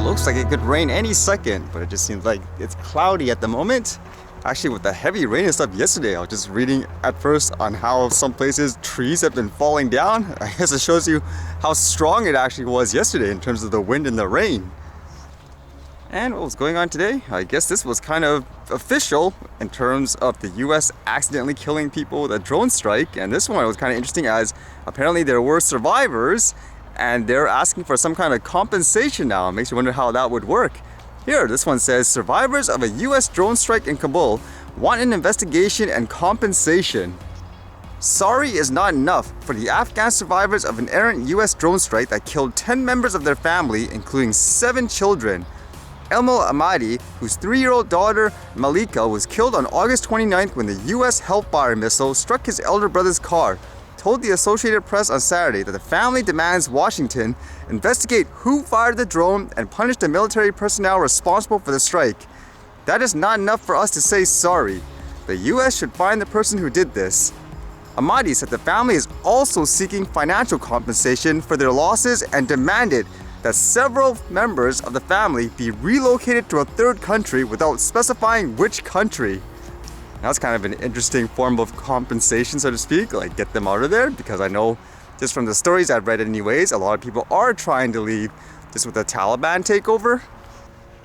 looks like it could rain any second, but it just seems like it's cloudy at the moment. Actually, with the heavy rain and stuff yesterday, I was just reading at first on how some places trees have been falling down. I guess it shows you how strong it actually was yesterday in terms of the wind and the rain. And what was going on today? I guess this was kind of official in terms of the US accidentally killing people with a drone strike. And this one was kind of interesting as apparently there were survivors and they're asking for some kind of compensation now. It makes you wonder how that would work. Here, this one says, survivors of a US drone strike in Kabul want an investigation and compensation. Sorry is not enough for the Afghan survivors of an errant US drone strike that killed 10 members of their family, including 7 children. Elmo Ahmadi, whose 3-year-old daughter Malika was killed on August 29th when the US Hellfire missile struck his elder brother's car, told the Associated Press on Saturday that the family demands Washington investigate who fired the drone and punish the military personnel responsible for the strike. That is not enough for us to say sorry. The US should find the person who did this. Ahmadi said the family is also seeking financial compensation for their losses and demanded that several members of the family be relocated to a third country without specifying which country. That's kind of an interesting form of compensation, so to speak, like get them out of there, because I know just from the stories I've read anyways, a lot of people are trying to leave just with the Taliban takeover.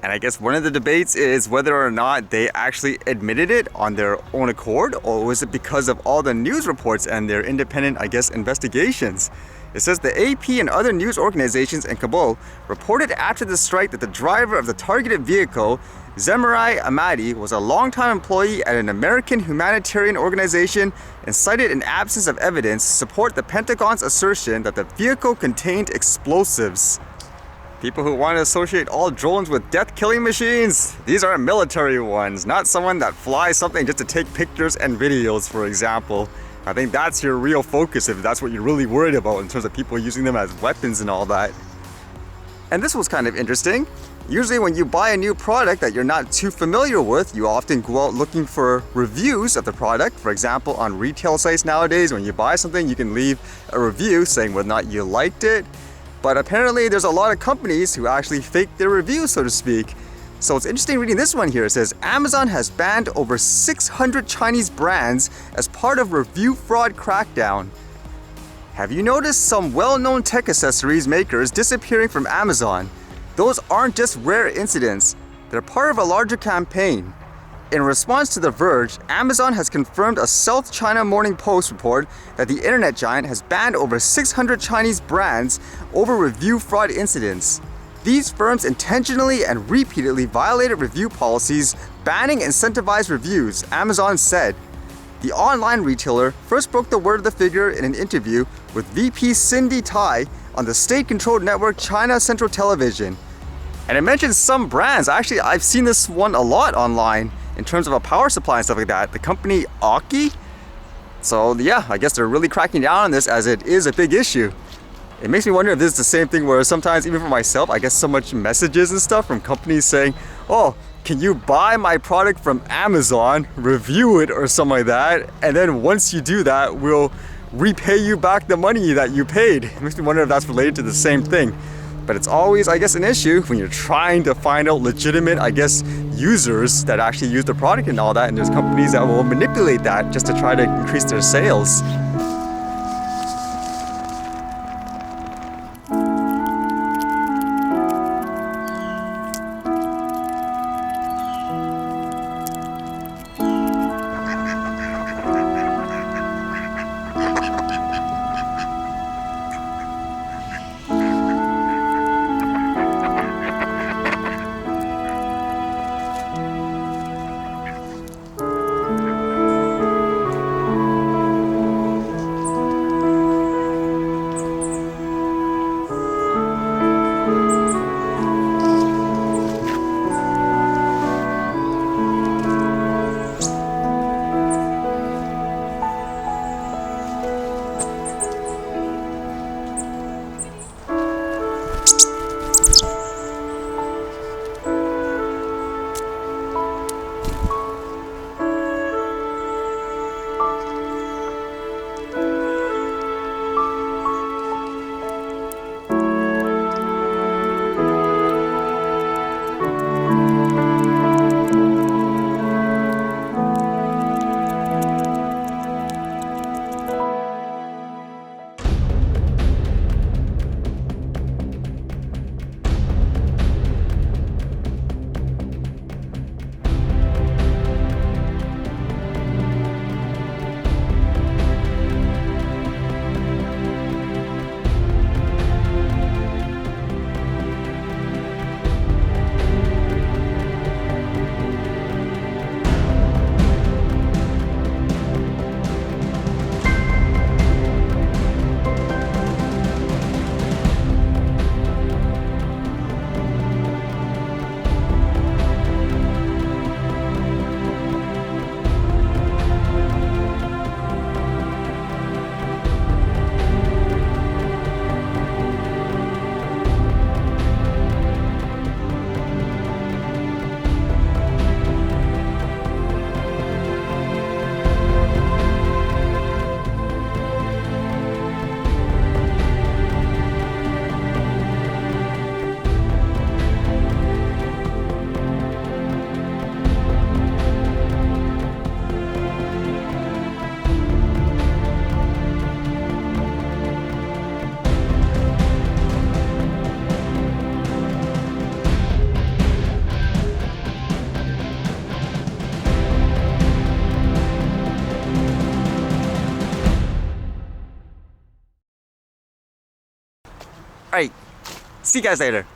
And I guess one of the debates is whether or not they actually admitted it on their own accord, or was it because of all the news reports and their independent, I guess, investigations. It says the AP and other news organizations in Kabul reported after the strike that the driver of the targeted vehicle, Zemirai Ahmadi, was a longtime employee at an American humanitarian organization and cited an absence of evidence to support the Pentagon's assertion that the vehicle contained explosives. People who want to associate all drones with death-killing machines, these are military ones, not someone that flies something just to take pictures and videos, for example. I think that's your real focus if that's what you're really worried about in terms of people using them as weapons and all that. And this was kind of interesting. Usually when you buy a new product that you're not too familiar with, you often go out looking for reviews of the product. For example, on retail sites nowadays, when you buy something, you can leave a review saying whether or not you liked it. But apparently there's a lot of companies who actually fake their reviews, so to speak. So it's interesting reading this one here. It says, Amazon has banned over 600 Chinese brands as part of review fraud crackdown. Have you noticed some well-known tech accessories makers disappearing from Amazon? Those aren't just rare incidents. They're part of a larger campaign. In response to The Verge, Amazon has confirmed a South China Morning Post report that the internet giant has banned over 600 Chinese brands over review fraud incidents. These firms intentionally and repeatedly violated review policies, banning incentivized reviews, Amazon said. The online retailer first broke the word of the figure in an interview with VP Cindy Tai on the state-controlled network China Central Television. And it mentions some brands. Actually, I've seen this one a lot online in terms of a power supply and stuff like that. The company Aki. So yeah, I guess they're really cracking down on this as it is a big issue. It makes me wonder if this is the same thing where sometimes, even for myself, I get so much messages and stuff from companies saying, oh, can you buy my product from Amazon, review it or something like that, and then once you do that, we'll repay you back the money that you paid. It makes me wonder if that's related to the same thing. But it's always, I guess, an issue when you're trying to find out legitimate, I guess, users that actually use the product and all that, and there's companies that will manipulate that just to try to increase their sales. All right, see you guys later.